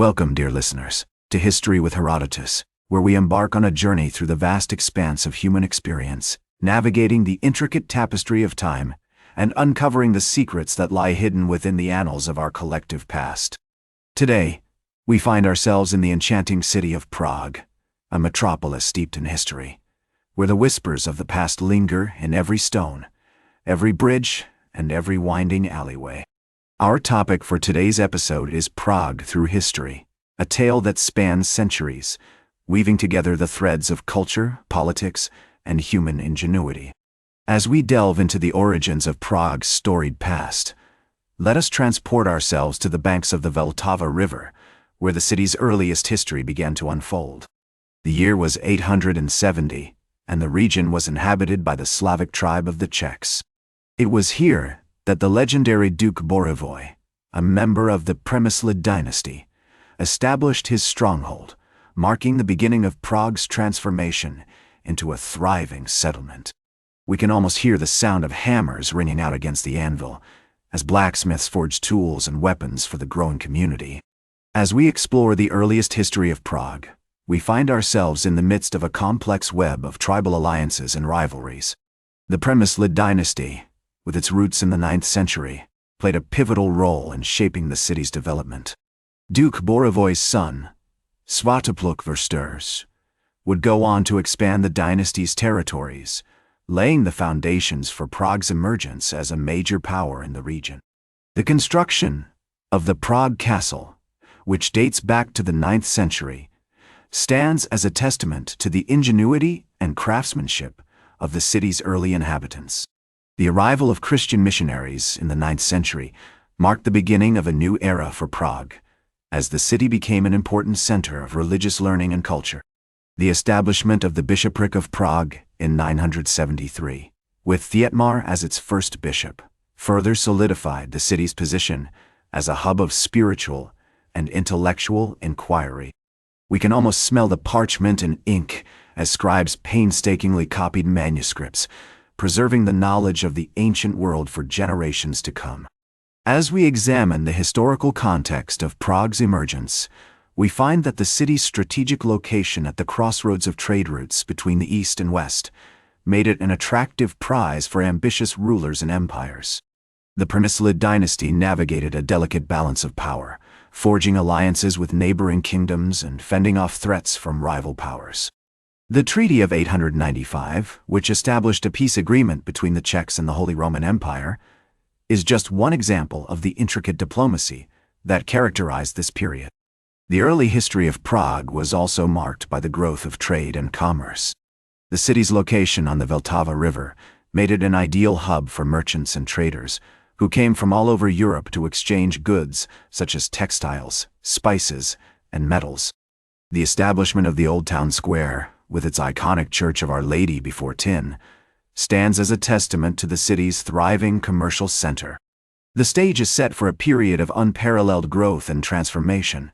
Welcome, dear listeners, to History with Herodotus, where we embark on a journey through the vast expanse of human experience, navigating the intricate tapestry of time and uncovering the secrets that lie hidden within the annals of our collective past. Today, we find ourselves in the enchanting city of Prague, a metropolis steeped in history, where the whispers of the past linger in every stone, every bridge, and every winding alleyway. Our topic for today's episode is Prague through history, a tale that spans centuries, weaving together the threads of culture, politics, and human ingenuity. As we delve into the origins of Prague's storied past, let us transport ourselves to the banks of the Vltava River, where the city's earliest history began to unfold. The year was 870, and the region was inhabited by the Slavic tribe of the Czechs. It was here that the legendary Duke Bořivoj, a member of the Přemyslid dynasty, established his stronghold, marking the beginning of Prague's transformation into a thriving settlement. We can almost hear the sound of hammers ringing out against the anvil, as blacksmiths forged tools and weapons for the growing community. As we explore the earliest history of Prague, we find ourselves in the midst of a complex web of tribal alliances and rivalries. The Přemyslid dynasty, with its roots in the 9th century, played a pivotal role in shaping the city's development. Duke Bořivoj's son, Svatopluk Versturs, would go on to expand the dynasty's territories, laying the foundations for Prague's emergence as a major power in the region. The construction of the Prague Castle, which dates back to the 9th century, stands as a testament to the ingenuity and craftsmanship of the city's early inhabitants. The arrival of Christian missionaries in the 9th century marked the beginning of a new era for Prague, as the city became an important center of religious learning and culture. The establishment of the bishopric of Prague in 973, with Thietmar as its first bishop, further solidified the city's position as a hub of spiritual and intellectual inquiry. We can almost smell the parchment and ink as scribes painstakingly copied manuscripts, preserving the knowledge of the ancient world for generations to come. As we examine the historical context of Prague's emergence, we find that the city's strategic location at the crossroads of trade routes between the East and West made it an attractive prize for ambitious rulers and empires. The Přemyslid dynasty navigated a delicate balance of power, forging alliances with neighboring kingdoms and fending off threats from rival powers. The Treaty of 895, which established a peace agreement between the Czechs and the Holy Roman Empire, is just one example of the intricate diplomacy that characterized this period. The early history of Prague was also marked by the growth of trade and commerce. The city's location on the Vltava River made it an ideal hub for merchants and traders who came from all over Europe to exchange goods such as textiles, spices, and metals. The establishment of the Old Town Square, with its iconic Church of Our Lady before Tin, stands as a testament to the city's thriving commercial center. The stage is set for a period of unparalleled growth and transformation,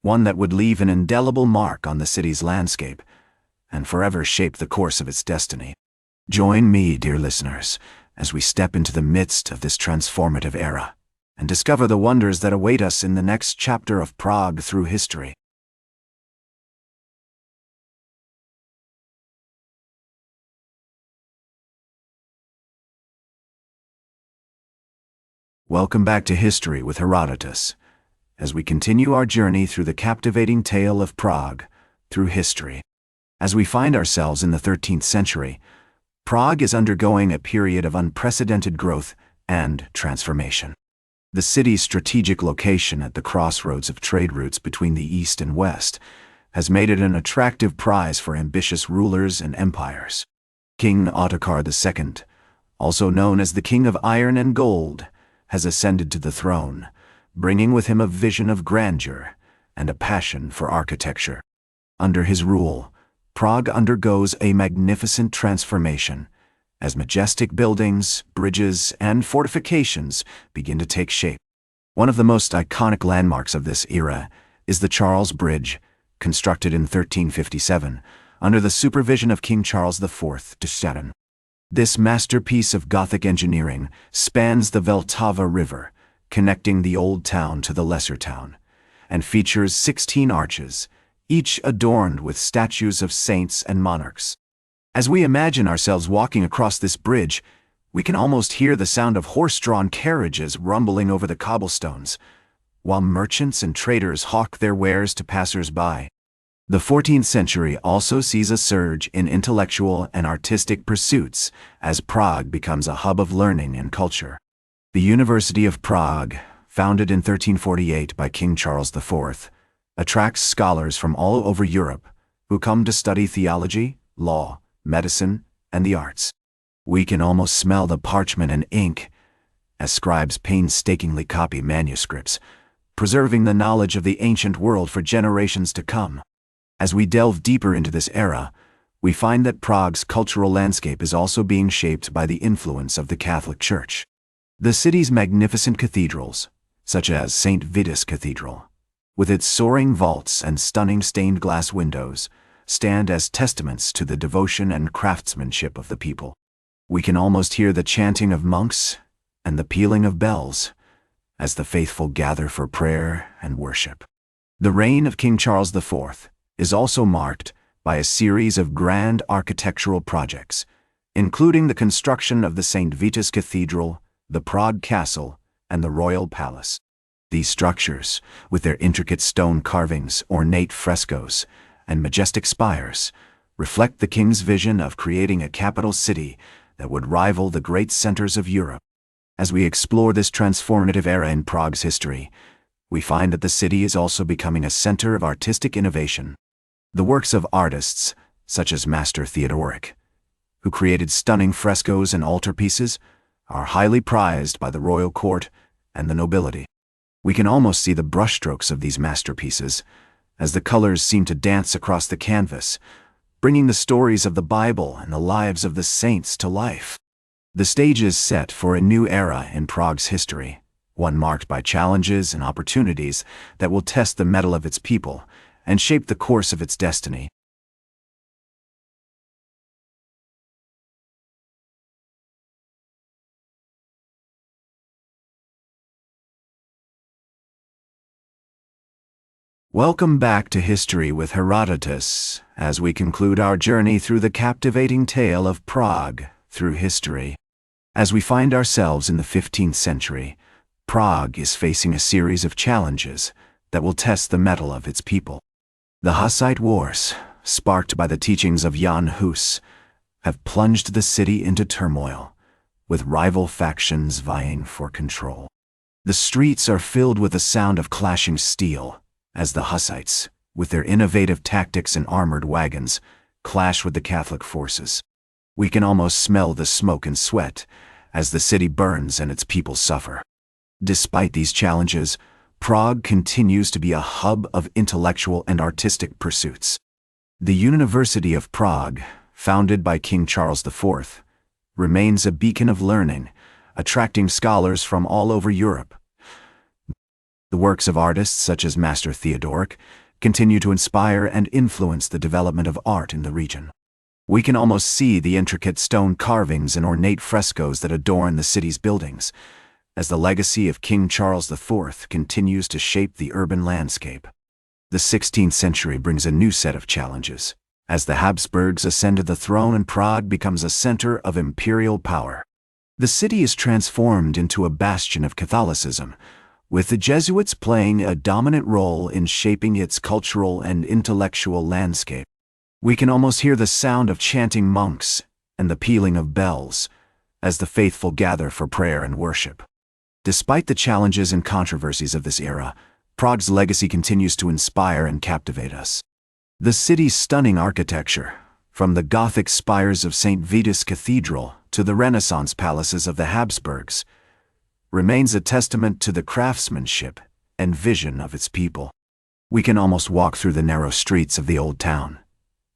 one that would leave an indelible mark on the city's landscape and forever shape the course of its destiny. Join me, dear listeners, as we step into the midst of this transformative era and discover the wonders that await us in the next chapter of Prague through history. Welcome back to History with Herodotus, as we continue our journey through the captivating tale of Prague through history. As we find ourselves in the 13th century, Prague is undergoing a period of unprecedented growth and transformation. The city's strategic location at the crossroads of trade routes between the East and West has made it an attractive prize for ambitious rulers and empires. King Ottokar II, also known as the King of Iron and Gold, has ascended to the throne, bringing with him a vision of grandeur and a passion for architecture. Under his rule, Prague undergoes a magnificent transformation, as majestic buildings, bridges, and fortifications begin to take shape. One of the most iconic landmarks of this era is the Charles Bridge, constructed in 1357, under the supervision of King Charles IV de Charon. This masterpiece of Gothic engineering spans the Vltava River, connecting the Old Town to the Lesser Town, and features 16 arches, each adorned with statues of saints and monarchs. As we imagine ourselves walking across this bridge, we can almost hear the sound of horse-drawn carriages rumbling over the cobblestones, while merchants and traders hawk their wares to passers-by. The 14th century also sees a surge in intellectual and artistic pursuits as Prague becomes a hub of learning and culture. The University of Prague, founded in 1348 by King Charles IV, attracts scholars from all over Europe who come to study theology, law, medicine, and the arts. We can almost smell the parchment and ink as scribes painstakingly copy manuscripts, preserving the knowledge of the ancient world for generations to come. As we delve deeper into this era, we find that Prague's cultural landscape is also being shaped by the influence of the Catholic Church. The city's magnificent cathedrals, such as St. Vitus Cathedral, with its soaring vaults and stunning stained glass windows, stand as testaments to the devotion and craftsmanship of the people. We can almost hear the chanting of monks and the pealing of bells as the faithful gather for prayer and worship. The reign of King Charles IV is also marked by a series of grand architectural projects, including the construction of the St. Vitus Cathedral, the Prague Castle, and the Royal Palace. These structures, with their intricate stone carvings, ornate frescoes, and majestic spires, reflect the king's vision of creating a capital city that would rival the great centers of Europe. As we explore this transformative era in Prague's history, we find that the city is also becoming a center of artistic innovation. The works of artists, such as Master Theodoric, who created stunning frescoes and altarpieces, are highly prized by the royal court and the nobility. We can almost see the brushstrokes of these masterpieces, as the colors seem to dance across the canvas, bringing the stories of the Bible and the lives of the saints to life. The stage is set for a new era in Prague's history, one marked by challenges and opportunities that will test the mettle of its people and shape the course of its destiny. Welcome back to History with Herodotus, as we conclude our journey through the captivating tale of Prague through history. As we find ourselves in the 15th century, Prague is facing a series of challenges that will test the mettle of its people. The Hussite Wars, sparked by the teachings of Jan Hus, have plunged the city into turmoil, with rival factions vying for control. The streets are filled with the sound of clashing steel, as the Hussites, with their innovative tactics and armored wagons, clash with the Catholic forces. We can almost smell the smoke and sweat as the city burns and its people suffer. Despite these challenges, Prague continues to be a hub of intellectual and artistic pursuits. The University of Prague, founded by King Charles IV, remains a beacon of learning, attracting scholars from all over Europe. The works of artists such as Master Theodoric continue to inspire and influence the development of art in the region. We can almost see the intricate stone carvings and ornate frescoes that adorn the city's buildings, as the legacy of King Charles IV continues to shape the urban landscape. The 16th century brings a new set of challenges, as the Habsburgs ascended the throne and Prague becomes a center of imperial power. The city is transformed into a bastion of Catholicism, with the Jesuits playing a dominant role in shaping its cultural and intellectual landscape. We can almost hear the sound of chanting monks and the pealing of bells as the faithful gather for prayer and worship. Despite the challenges and controversies of this era, Prague's legacy continues to inspire and captivate us. The city's stunning architecture, from the Gothic spires of St. Vitus Cathedral to the Renaissance palaces of the Habsburgs, remains a testament to the craftsmanship and vision of its people. We can almost walk through the narrow streets of the old town,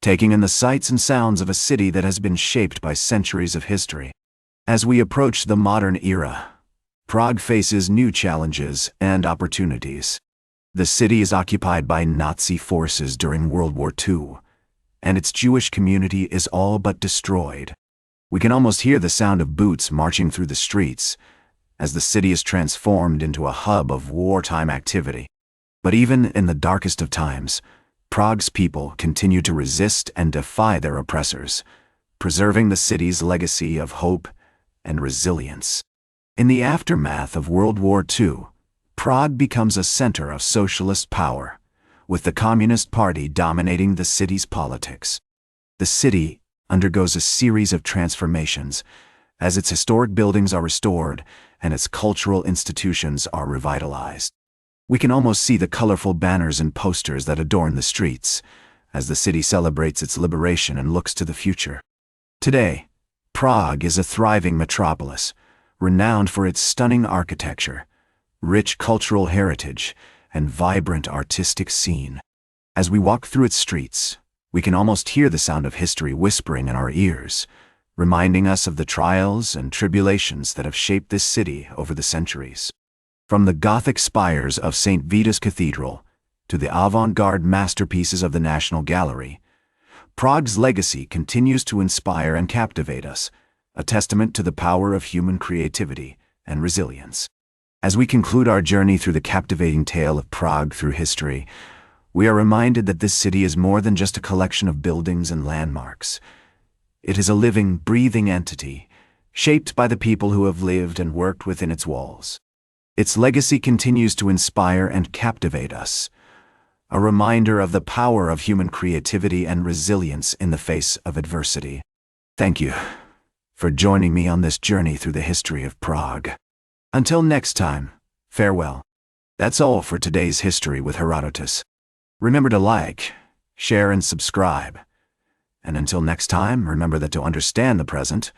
taking in the sights and sounds of a city that has been shaped by centuries of history. As we approach the modern era, Prague faces new challenges and opportunities. The city is occupied by Nazi forces during World War II, and its Jewish community is all but destroyed. We can almost hear the sound of boots marching through the streets, as the city is transformed into a hub of wartime activity. But even in the darkest of times, Prague's people continue to resist and defy their oppressors, preserving the city's legacy of hope and resilience. In the aftermath of World War II, Prague becomes a center of socialist power, with the Communist Party dominating the city's politics. The city undergoes a series of transformations as its historic buildings are restored and its cultural institutions are revitalized. We can almost see the colorful banners and posters that adorn the streets as the city celebrates its liberation and looks to the future. Today, Prague is a thriving metropolis, renowned for its stunning architecture, rich cultural heritage, and vibrant artistic scene. As we walk through its streets, we can almost hear the sound of history whispering in our ears, reminding us of the trials and tribulations that have shaped this city over the centuries. From the Gothic spires of St. Vitus Cathedral to the avant-garde masterpieces of the National Gallery, Prague's legacy continues to inspire and captivate us, a testament to the power of human creativity and resilience. As we conclude our journey through the captivating tale of Prague through history, we are reminded that this city is more than just a collection of buildings and landmarks. It is a living, breathing entity, shaped by the people who have lived and worked within its walls. Its legacy continues to inspire and captivate us, a reminder of the power of human creativity and resilience in the face of adversity. Thank you for joining me on this journey through the history of Prague. Until next time, farewell. That's all for today's History with Herodotus. Remember to like, share, and subscribe. And until next time, remember that to understand the present,